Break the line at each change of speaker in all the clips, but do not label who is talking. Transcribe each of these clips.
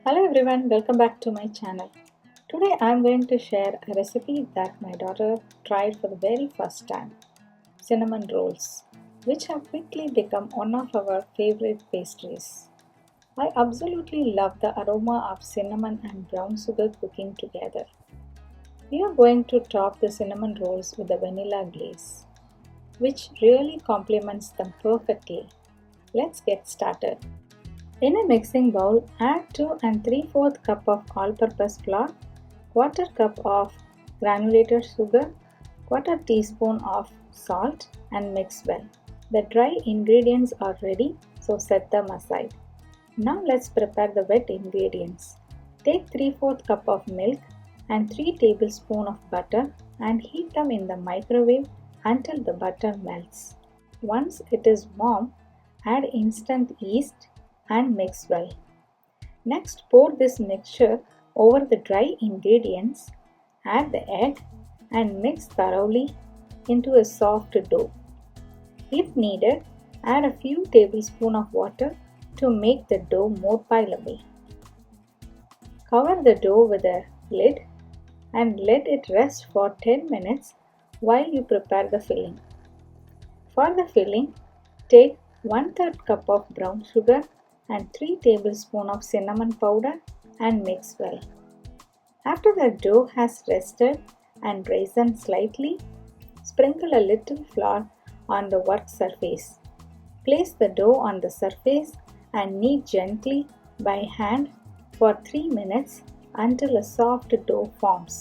Hello everyone, welcome back to my channel. Today I am going to share a recipe that my daughter tried for the very first time, cinnamon rolls, which have quickly become one of our favorite pastries. I absolutely love the aroma of cinnamon and brown sugar cooking together. We are going to top the cinnamon rolls with a vanilla glaze, which really complements them perfectly. Let's get started. In a mixing bowl, add 2 and 3/4 cup of all-purpose flour, quarter cup of granulated sugar, quarter teaspoon of salt and mix well. The dry ingredients are ready, so set them aside. Now let's prepare the wet ingredients. Take 3/4 cup of milk and 3 tablespoons of butter and heat them in the microwave until the butter melts. Once it is warm, add instant yeast and mix well. Next, pour this mixture over the dry ingredients, add the egg and mix thoroughly into a soft dough. If needed, add a few tablespoons of water to make the dough more pliable. Cover the dough with a lid and let it rest for 10 minutes while you prepare the filling. For the filling, take 1/3 cup of brown sugar and 3 tablespoons of cinnamon powder and mix well. After the dough has rested and risen slightly, sprinkle a little flour on the work surface. Place the dough on the surface and knead gently by hand for 3 minutes until a soft dough forms.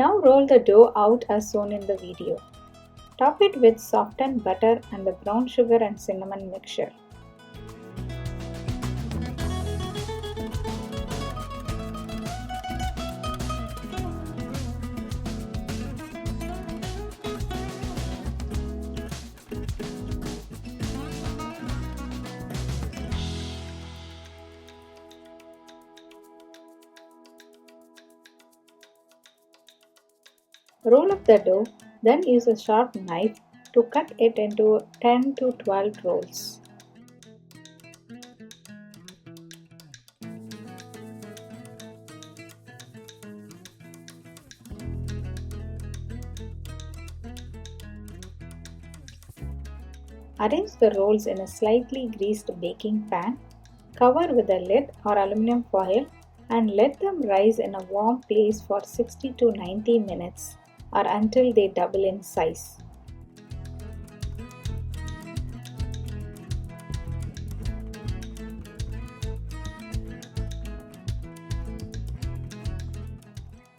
Now roll the dough out as shown in the video. Top it with softened butter and the brown sugar and cinnamon mixture. Roll up the dough, then use a sharp knife to cut it into 10 to 12 rolls. Arrange the rolls in a slightly greased baking pan, cover with a lid or aluminum foil and let them rise in a warm place for 60 to 90 minutes or until they double in size.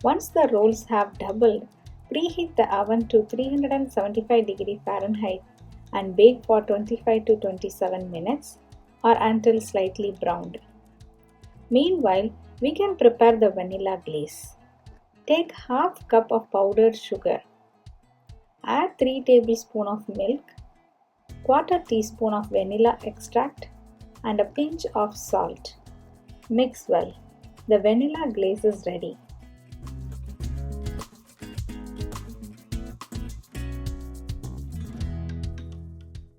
Once the rolls have doubled, preheat the oven to 375 Fahrenheit and bake for 25 to 27 minutes or until slightly browned. Meanwhile, we can prepare the vanilla glaze. Take half cup of powdered sugar. Add 3 tablespoons of milk, quarter teaspoon of vanilla extract and a pinch of salt. Mix well. The vanilla glaze is ready.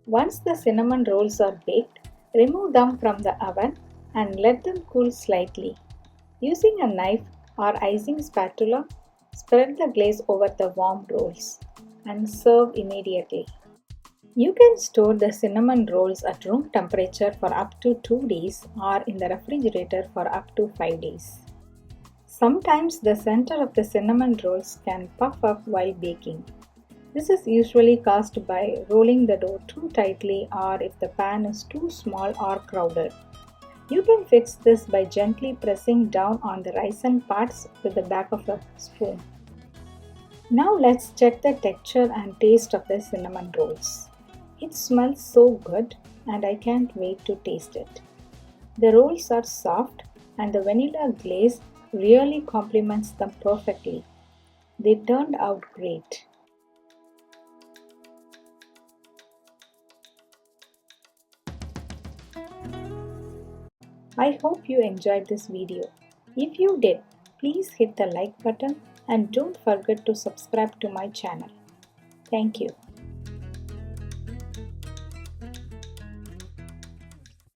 Once the cinnamon rolls are baked, remove them from the oven and let them cool slightly. Using a knife or icing spatula, spread the glaze over the warm rolls and serve immediately. You can store the cinnamon rolls at room temperature for up to 2 days or in the refrigerator for up to 5 days. Sometimes the center of the cinnamon rolls can puff up while baking. This is usually caused by rolling the dough too tightly or if the pan is too small or crowded. You can fix this by gently pressing down on the risen parts with the back of a spoon. Now let's check the texture and taste of the cinnamon rolls. It smells so good and I can't wait to taste it. The rolls are soft and the vanilla glaze really complements them perfectly. They turned out great. I hope you enjoyed this video. If you did, please hit the like button and don't forget to subscribe to my channel. Thank you.